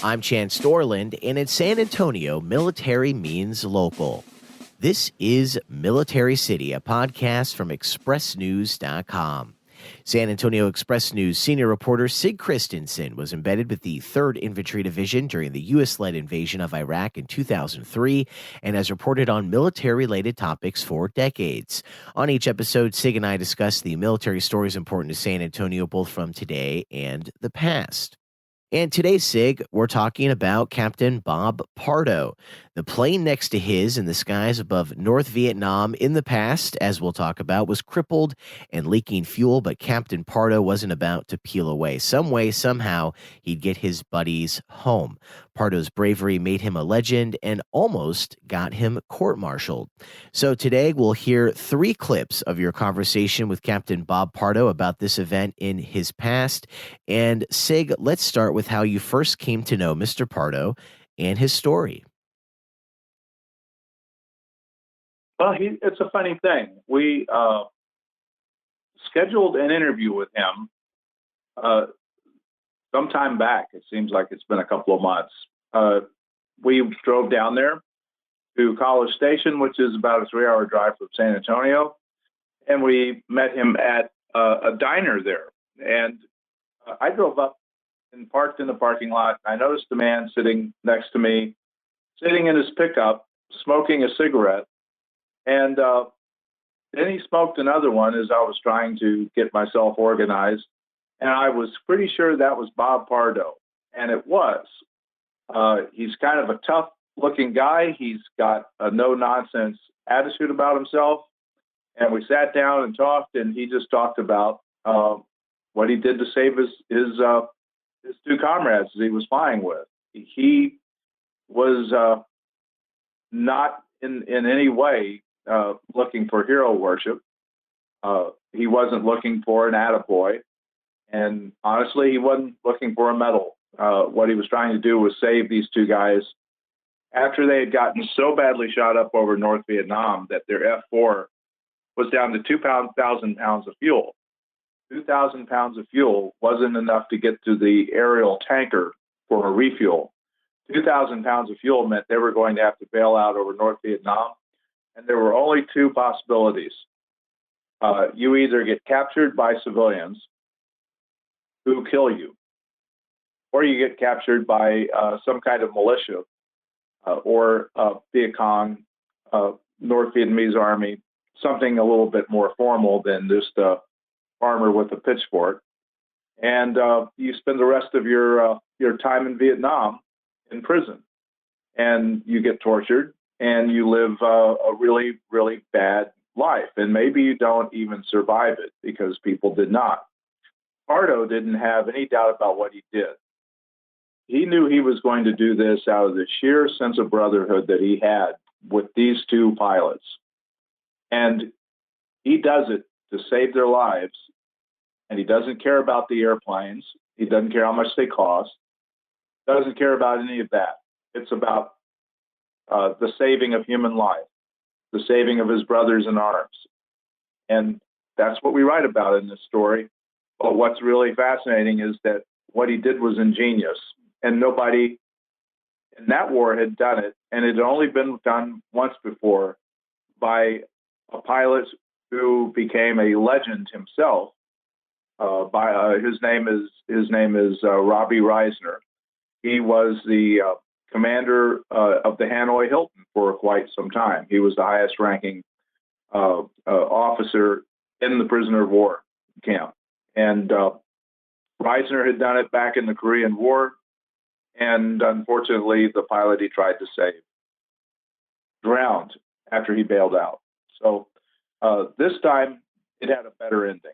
I'm Chan Storland, and in San Antonio, military means local. This is Military City, a podcast from expressnews.com. San Antonio Express News senior reporter Sig Christensen was embedded with the 3rd Infantry Division during the U.S.-led invasion of Iraq in 2003 and has reported on military-related topics for decades. On each episode, Sig and I discuss the military stories important to San Antonio, both from today and the past. And today, Sig, we're talking about Captain Bob Pardo. The plane next to his in the skies above North Vietnam in the past, as we'll talk about, was crippled and leaking fuel, but Captain Pardo wasn't about to peel away. Some way, somehow, he'd get his buddies home. Pardo's bravery made him a legend and almost got him court-martialed. So today, we'll hear 3 clips of your conversation with Captain Bob Pardo about this event in his past. And Sig, let's start with how you first came to know Mr. Pardo and his story. Well, it's a funny thing. We scheduled an interview with him some time back. It seems like it's been a couple of months. We drove down there to College Station, which is about a 3-hour drive from San Antonio, and we met him at a diner there. And I drove up and parked in the parking lot. I noticed a man sitting next to me, sitting in his pickup, smoking a cigarette. And then he smoked another one as I was trying to get myself organized. And I was pretty sure that was Bob Pardo. And it was. He's kind of a tough-looking guy. He's got a no-nonsense attitude about himself. And we sat down and talked, and he just talked about what he did to save his 2 comrades that he was flying with. He was not in any way looking for hero worship. He wasn't looking for an attaboy. And honestly, he wasn't looking for a medal. What he was trying to do was save these 2 guys after they had gotten so badly shot up over North Vietnam that their F-4 was down to 2,000 pounds of fuel. 2,000 pounds of fuel wasn't enough to get to the aerial tanker for a refuel. 2,000 pounds of fuel meant they were going to have to bail out over North Vietnam. And there were only 2 possibilities. You either get captured by civilians who kill you, or you get captured by some kind of militia or Viet Cong, North Vietnamese army, something a little bit more formal than just a farmer with a pitchfork. And you spend the rest of your time in Vietnam in prison, and you get tortured. And you live a really, really bad life. And maybe you don't even survive it, because people did not. Pardo didn't have any doubt about what he did. He knew he was going to do this out of the sheer sense of brotherhood that he had with these 2 pilots. And he does it to save their lives. And he doesn't care about the airplanes. He doesn't care how much they cost. Doesn't care about any of that. It's about the saving of human life, the saving of his brothers in arms. And that's what we write about in this story. But what's really fascinating is that what he did was ingenious, and nobody in that war had done it. And it had only been done once before by a pilot who became a legend himself. His name is Robbie Reisner. He was the commander of the Hanoi Hilton for quite some time. He was the highest ranking officer in the prisoner of war camp. And Reisner had done it back in the Korean War. And unfortunately, the pilot he tried to save drowned after he bailed out. So this time it had a better ending.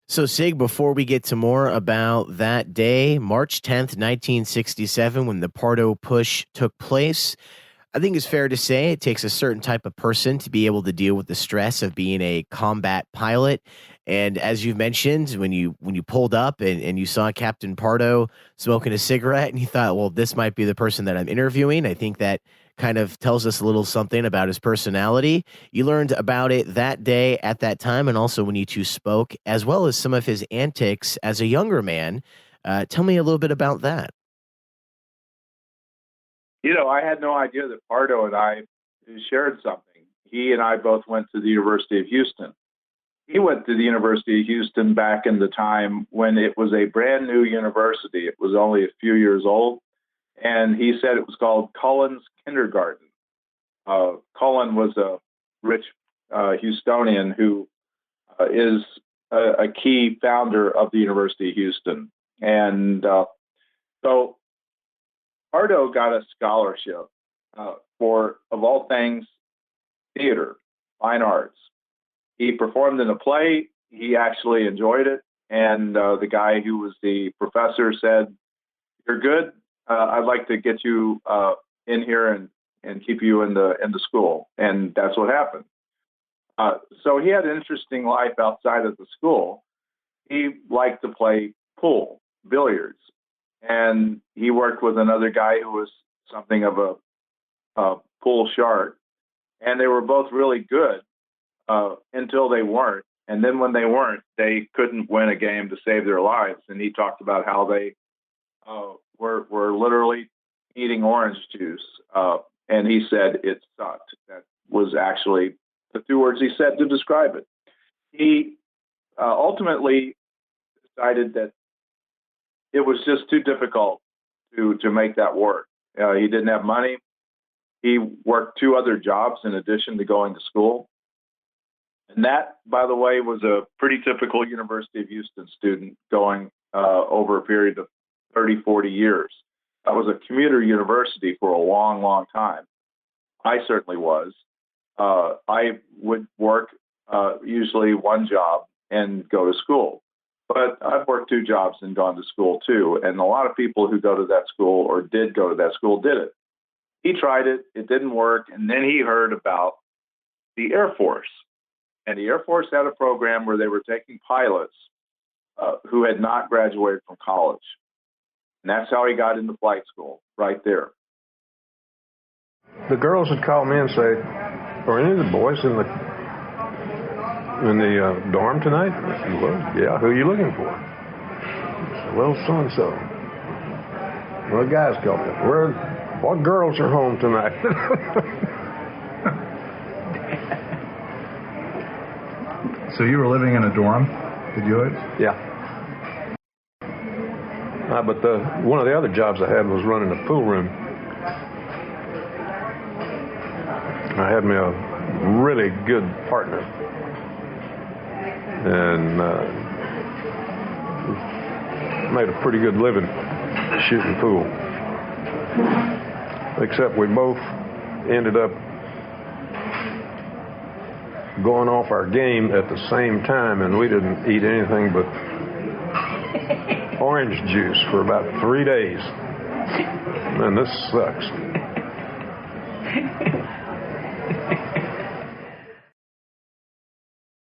So, Sig, before we get to more about that day, March 10th, 1967, when the Pardo push took place, I think it's fair to say it takes a certain type of person to be able to deal with the stress of being a combat pilot. And as you've mentioned, when you pulled up and you saw Captain Pardo smoking a cigarette and you thought, well, this might be the person that I'm interviewing, I think that kind of tells us a little something about his personality. You learned about it that day at that time, and also when you 2 spoke, as well as some of his antics as a younger man Tell me a little bit about that. I had no idea that Pardo and I shared something. He and I both went to the University of Houston. He went to the University of Houston back in the time when it was a brand new university. It was only a few years old. And he said it was called Cullen's Kindergarten. Cullen was a rich Houstonian who is a key founder of the University of Houston. And so Pardo got a scholarship for, of all things, theater, fine arts. He performed in a play. He actually enjoyed it. And the guy who was the professor said, "You're good. I'd like to get you in here and keep you in the school." And that's what happened. So he had an interesting life outside of the school. He liked to play pool, billiards, and he worked with another guy who was something of a pool shark. And they were both really good until they weren't. And then when they weren't, they couldn't win a game to save their lives. And he talked about how they were literally eating orange juice. And he said it sucked. That was actually the two words he said to describe it. He ultimately decided that it was just too difficult to make that work. He didn't have money. He worked 2 other jobs in addition to going to school. And that, by the way, was a pretty typical University of Houston student going over a period of 30, 40 years. That was a commuter university for a long, long time. I certainly was. I would work usually 1 job and go to school. But I've worked 2 jobs and gone to school too. And a lot of people who go to that school or did go to that school did it. He tried it. It didn't work. And then he heard about the Air Force. And the Air Force had a program where they were taking pilots who had not graduated from college. And that's how he got into flight school, right there. The girls would call me and say, "Are any of the boys in the dorm tonight?" I said, "Well, yeah. Who are you looking for?" I said, "Well, so-and-so." Well, guys called me. What girls are home tonight? So you were living in a dorm? Did you? Yeah. But one of the other jobs I had was running a pool room. I had me a really good partner, and made a pretty good living shooting pool. Except we both ended up going off our game at the same time, and we didn't eat anything but orange juice for about 3 days. Man, this sucks.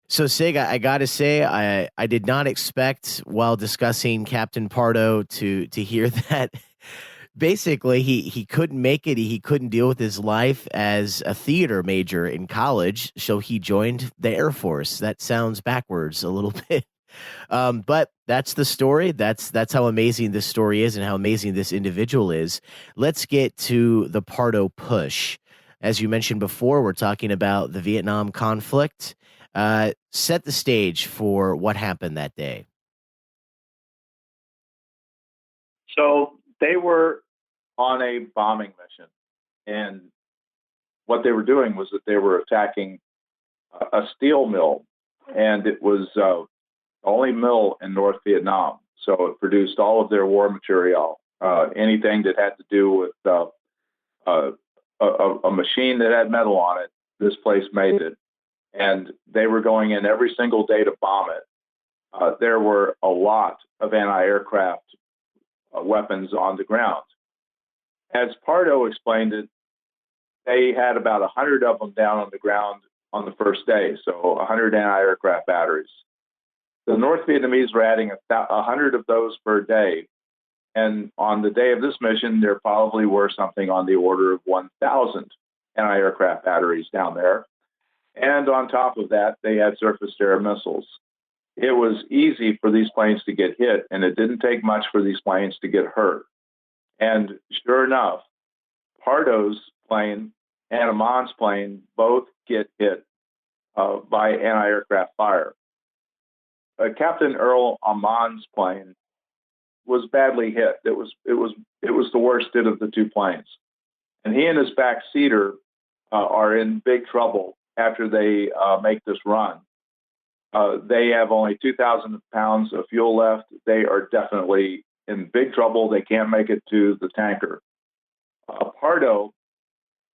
So, Sig, I got to say, I did not expect, while discussing Captain Pardo, to hear that basically he couldn't make it. He couldn't deal with his life as a theater major in college, so he joined the Air Force. That sounds backwards a little bit. But that's the story. That's how amazing this story is and how amazing this individual is. Let's get to the Pardo push. As you mentioned before, we're talking about the Vietnam conflict. Set the stage for what happened that day. So they were on a bombing mission, and what they were doing was that they were attacking a steel mill, and it was the only mill in North Vietnam. So it produced all of their war material, anything that had to do with a machine that had metal on it. This place made it, and they were going in every single day to bomb it. There were a lot of anti-aircraft weapons on the ground. As Pardo explained it, they had about 100 of them down on the ground on the first day, so 100 anti-aircraft batteries. The North Vietnamese were adding 100 of those per day, and on the day of this mission, there probably were something on the order of 1,000 anti-aircraft batteries down there. And on top of that, they had surface-to-air missiles. it was easy for these planes to get hit, and it didn't take much for these planes to get hurt. And sure enough, Pardo's plane and Aman's plane both get hit by anti-aircraft fire. Captain Earl Aman's plane was badly hit. It was the worst hit of the two planes, and he and his back seater are in big trouble after they make this run. They have only 2,000 pounds of fuel left. They are definitely in big trouble. They can't make it to the tanker. Pardo,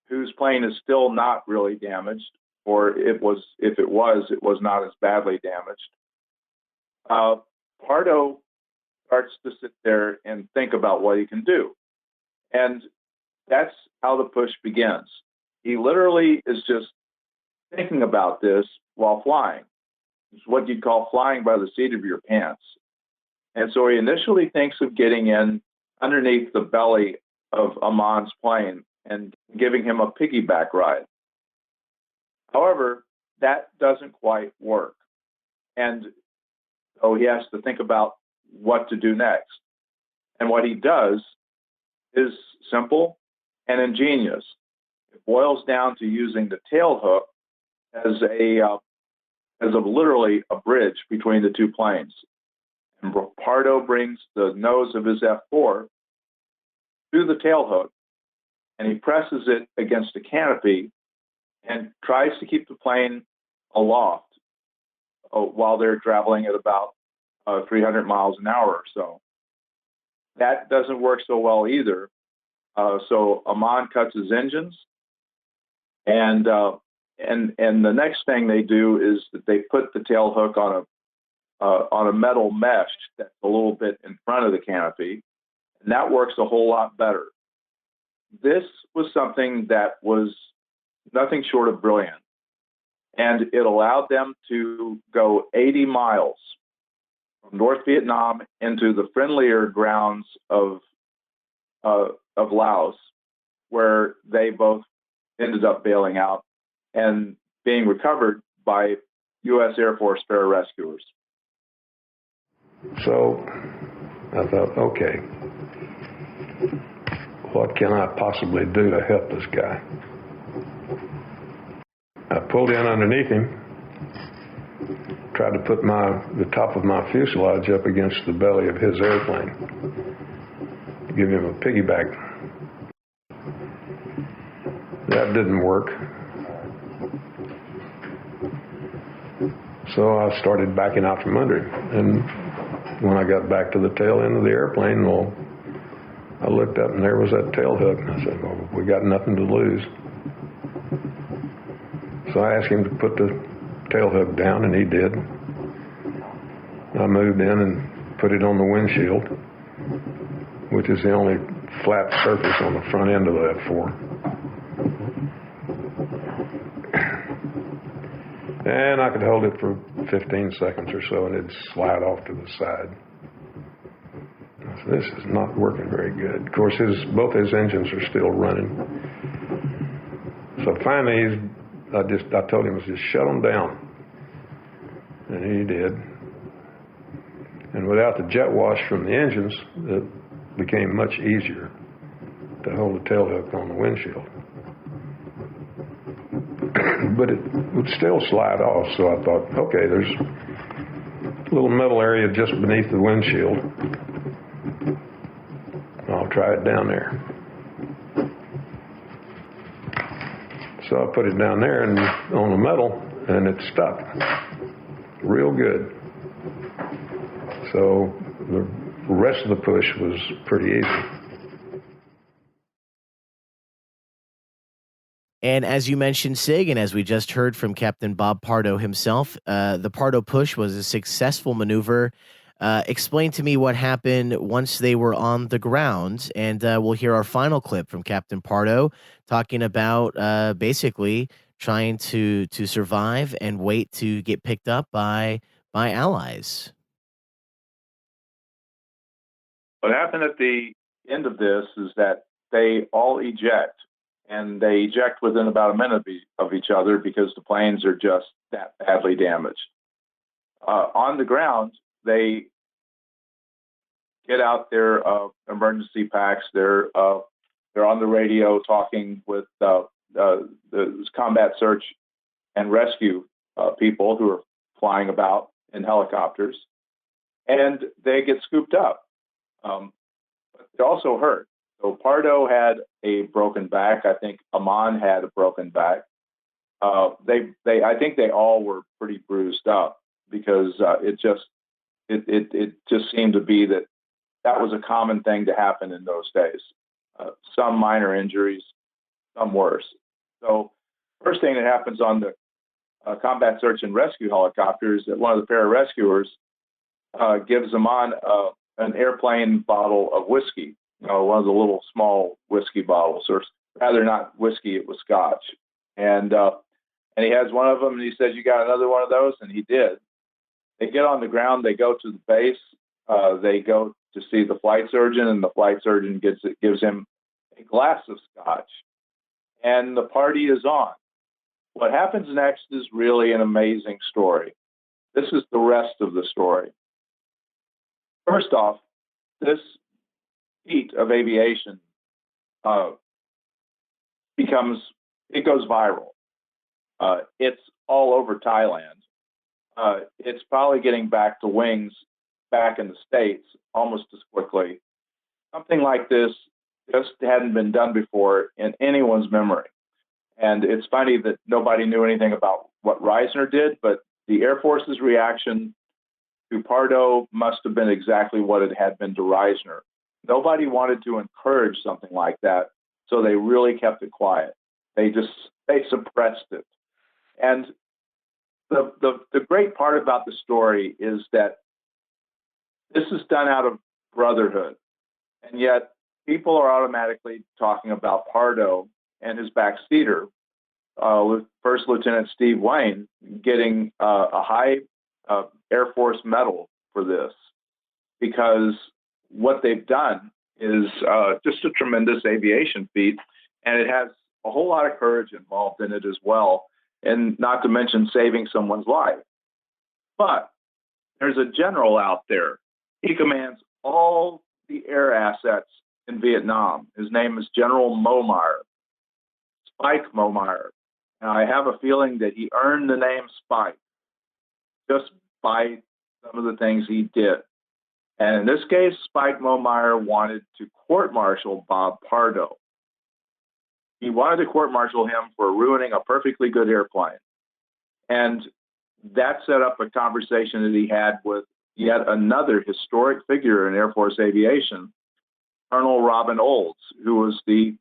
whose plane is still not really damaged, or if it was not as badly damaged. Pardo starts to sit there and think about what he can do. And that's how the push begins. He literally is just thinking about this while flying. It's what you'd call flying by the seat of your pants. And so he initially thinks of getting in underneath the belly of Aman's plane and giving him a piggyback ride. However, that doesn't quite work. And so he has to think about what to do next. And what he does is simple and ingenious. It boils down to using the tail hook as literally a bridge between the two planes. And Pardo brings the nose of his F4 to the tail hook, and he presses it against a canopy and tries to keep the plane aloft while they're traveling at about 300 miles an hour or so. That doesn't work so well either. So Aman cuts his engines, and the next thing they do is that they put the tail hook on a metal mesh that's a little bit in front of the canopy, and that works a whole lot better. This was something that was nothing short of brilliant, and it allowed them to go 80 miles from North Vietnam into the friendlier grounds of Laos, where they both ended up bailing out and being recovered by U.S. Air Force pararescuers. So I thought, okay, what can I possibly do to help this guy? I pulled in underneath him, tried to put the top of my fuselage up against the belly of his airplane to give him a piggyback. That didn't work. So I started backing out from under him. And when I got back to the tail end of the airplane, well, I looked up and there was that tail hook. And I said, well, we got nothing to lose. So I asked him to put the tail hook down, and he did. I moved in and put it on the windshield, which is the only flat surface on the front end of the F4. And I could hold it for 15 seconds or so, and it'd slide off to the side. I said, this is not working very good. Of course, both his engines are still running. So finally, I told him, just shut them down. And he did. And without the jet wash from the engines, it became much easier to hold the tail hook on the windshield. But it would still slide off, so I thought, okay, there's a little metal area just beneath the windshield. I'll try it down there. So I put it down there and on the metal, and it stuck real good. So the rest of the push was pretty easy. And as you mentioned, Sig, and as we just heard from Captain Bob Pardo himself, the Pardo push was a successful maneuver. Explain to me what happened once they were on the ground, and we'll hear our final clip from Captain Pardo talking about basically trying to survive and wait to get picked up by allies. What happened at the end of this is that they all eject, and they eject within about a minute of each other because the planes are just that badly damaged. on the ground, they get out their emergency packs. They're on the radio talking with the combat search and rescue people who are flying about in helicopters, and they get scooped up. But they also hurt. So Pardo had a broken back. I think Amon had a broken back. I think they all were pretty bruised up because it just seemed to be that was a common thing to happen in those days. Some minor injuries, some worse. So first thing that happens on the combat search and rescue helicopter is that one of the pararescuers gives Amon an airplane bottle of whiskey, one of the little small whiskey bottles, or rather not whiskey, it was scotch. And he has one of them, and he says, "You got another one of those?" And he did. They get on the ground. They go to the base. They go to see the flight surgeon, and the flight surgeon gives him a glass of scotch. And the party is on. What happens next is really an amazing story. This is the rest of the story. First off, this feat of aviation it goes viral. It's all over Thailand. It's probably getting back to wings back in the States almost as quickly. Something like this just hadn't been done before in anyone's memory. And it's funny that nobody knew anything about what Reisner did, but the Air Force's reaction to Pardo must have been exactly what it had been to Reisner. Nobody wanted to encourage something like that, so they really kept it quiet. They suppressed it. And the great part about the story is that this is done out of brotherhood, and yet people are automatically talking about Pardo and his backseater, First Lieutenant Steve Wayne, getting a high Air Force medal for this, because what they've done is just a tremendous aviation feat, and it has a whole lot of courage involved in it as well, and not to mention saving someone's life. But there's a general out there. He commands all the air assets in Vietnam. His name is General Momeyer, Spike Momeyer. Now, I have a feeling that he earned the name Spike just by some of the things he did. And in this case, Spike Momeyer wanted to court-martial Bob Pardo. He wanted to court-martial him for ruining a perfectly good airplane. And that set up a conversation that he had with yet another historic figure in Air Force aviation, Colonel Robin Olds, who was the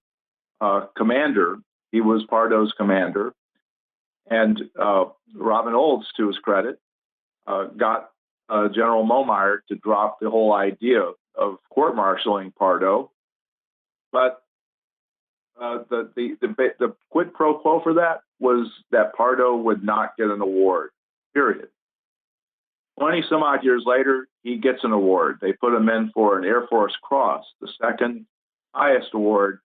commander. He was Pardo's commander. And Robin Olds, to his credit, got General Momeyer to drop the whole idea of court-martialing Pardo. But the quid pro quo for that was that Pardo would not get an award, period. 20 some odd years later, he gets an award. They put him in for an Air Force Cross, the second highest award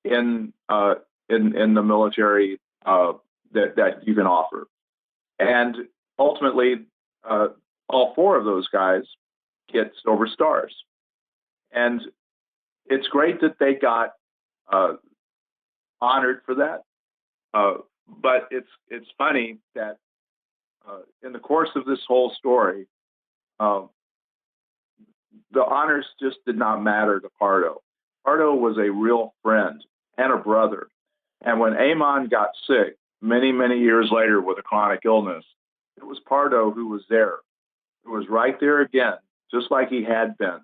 in the military that you can offer. And ultimately, all four of those guys get Silver Stars. And it's great that they got honored for that. But it's funny that in the course of this whole story, the honors just did not matter to Pardo. Pardo was a real friend and a brother. And when Amon got sick many, many years later with a chronic illness, it was Pardo who was there. It was right there again, just like he had been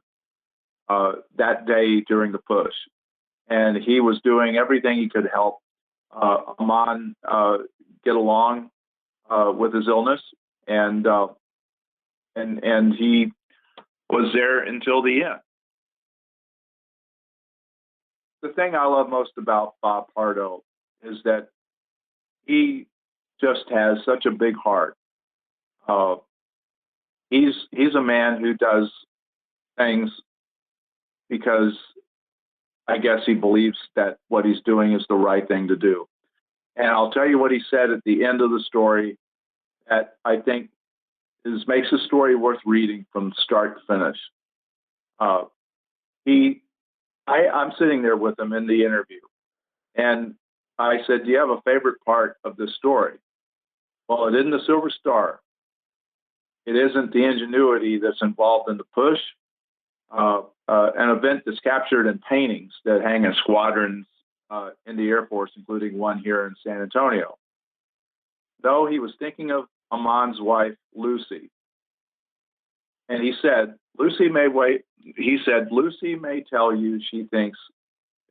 that day during the push. And he was doing everything he could help Amon get along with his illness, and he was there until the end. The thing I love most about Bob Pardo is that he just has such a big heart. He's a man who does things because I guess he believes that what he's doing is the right thing to do. And I'll tell you what he said at the end of the story that I think makes the story worth reading from start to finish. I'm sitting there with him in the interview, and I said, "Do you have a favorite part of this story?" Well, it isn't the Silver Star. It isn't the ingenuity that's involved in the push. An event that's captured in paintings that hang in squadrons in the Air Force, including one here in San Antonio. Though he was thinking of Amon's wife, Lucy. And he said, Lucy may wait. He said, Lucy may tell you she thinks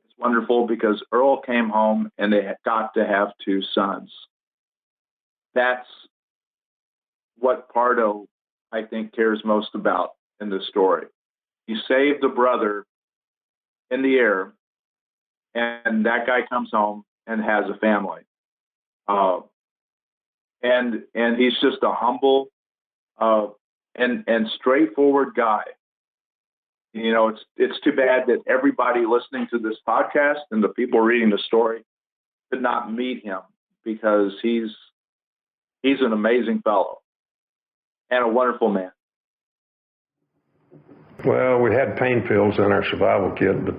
it's wonderful because Earl came home and they got to have 2 sons. That's what Pardo, I think, cares most about in this story. He saved a brother in the air, and that guy comes home and has a family. And he's just a humble and straightforward guy. You know, it's too bad that everybody listening to this podcast and the people reading the story could not meet him, because he's an amazing fellow and a wonderful man. Well, we had pain pills in our survival kit, but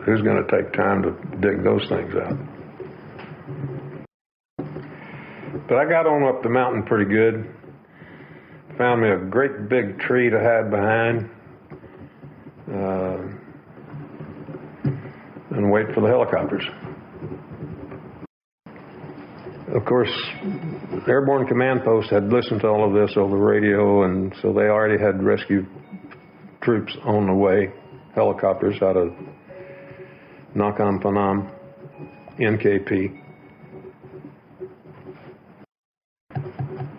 who's going to take time to dig those things out? But I got on up the mountain pretty good. Found me a great big tree to hide behind, and wait for the helicopters. Of course, the Airborne Command Post had listened to all of this over the radio, and so they already had rescue troops on the way, helicopters out of Nakhon Phanom, NKP.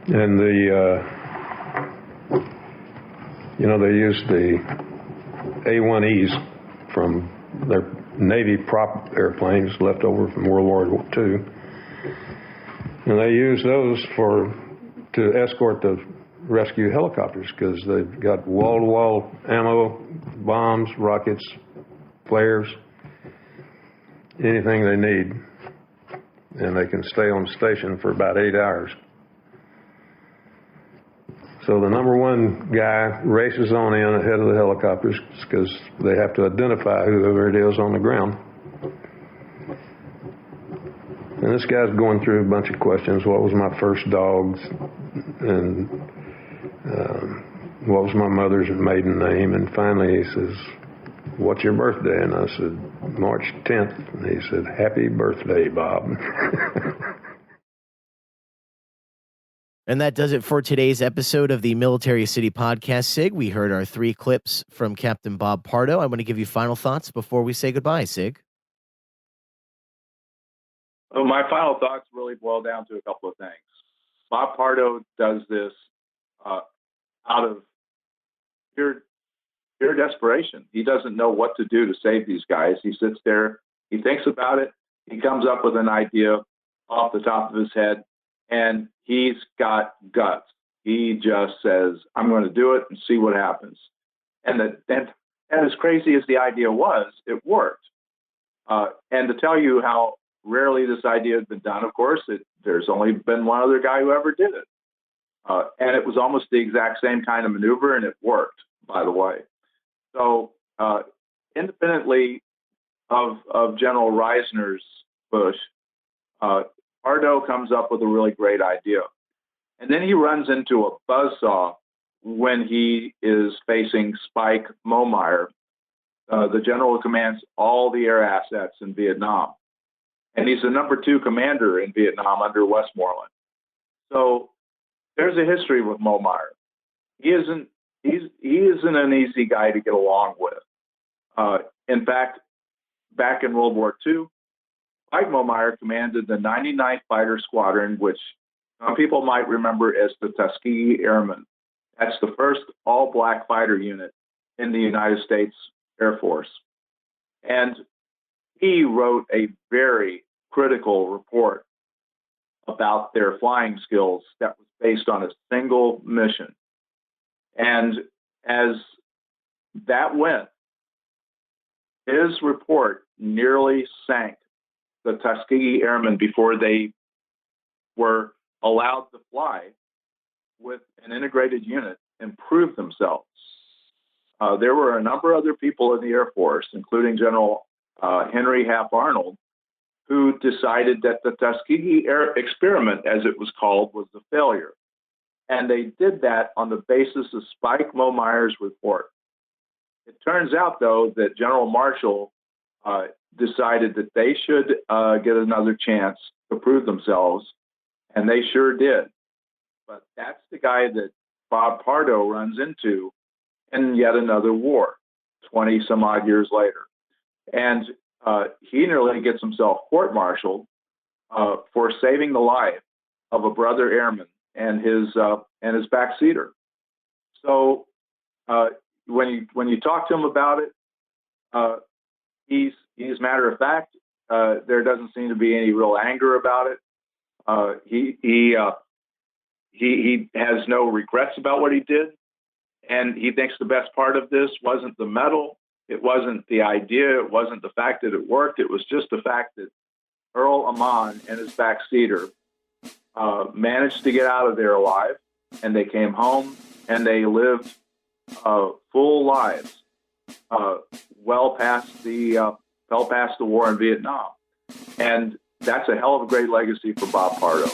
And they used the A-1Es from their Navy prop airplanes left over from World War II. And they used those to escort the rescue helicopters, because they've got wall-to-wall ammo, bombs, rockets, flares, anything they need. And they can stay on station for about 8 hours. So the number 1 guy races on in ahead of the helicopters, because they have to identify whoever it is on the ground. And this guy's going through a bunch of questions. What was my first dog? And what was my mother's maiden name? And finally he says, what's your birthday? And I said, March 10th. And he said, happy birthday, Bob. And that does it for today's episode of the Military City Podcast, Sig. We heard our 3 clips from Captain Bob Pardo. I want to give you final thoughts before we say goodbye, Sig. Well, my final thoughts really boil down to a couple of things. Bob Pardo does this out of pure desperation. He doesn't know what to do to save these guys. He sits there, he thinks about it, he comes up with an idea off the top of his head, and he's got guts. He just says, I'm going to do it and see what happens. And as crazy as the idea was, it worked. And to tell you how rarely this idea had been done, of course, there's only been one other guy who ever did it. And it was almost the exact same kind of maneuver, and it worked, by the way. So independently of General Reisner's push, Pardo comes up with a really great idea. And then he runs into a buzzsaw when he is facing Spike Momeyer, the general who commands all the air assets in Vietnam. And he's the number 2 commander in Vietnam under Westmoreland. So there's a history with Momeyer. He isn't an easy guy to get along with. In fact, back in World War II, Spike Momeyer commanded the 99th Fighter Squadron, which some people might remember as the Tuskegee Airmen. That's the first all-black fighter unit in the United States Air Force. And he wrote a very critical report about their flying skills that was based on a single mission. And as that went, his report nearly sank the Tuskegee Airmen before they were allowed to fly with an integrated unit improved themselves. There were a number of other people in the Air Force, including General Henry Hap Arnold, who decided that the Tuskegee Air experiment, as it was called, was a failure. And they did that on the basis of Spike Momeyer's report. It turns out, though, that General Marshall decided that they should get another chance to prove themselves, and they sure did. But that's the guy that Bob Pardo runs into in yet another war, 20 some odd years later. And he nearly gets himself court-martialed for saving the life of a brother airman and his backseater. So when you talk to him about it, he's matter of fact. There doesn't seem to be any real anger about it. He has no regrets about what he did, and he thinks the best part of this wasn't the medal, it wasn't the idea, it wasn't the fact that it worked. It was just the fact that Earl Amon and his backseater managed to get out of there alive, and they came home and they lived full lives well past the war in Vietnam. And that's a hell of a great legacy for Bob Pardo.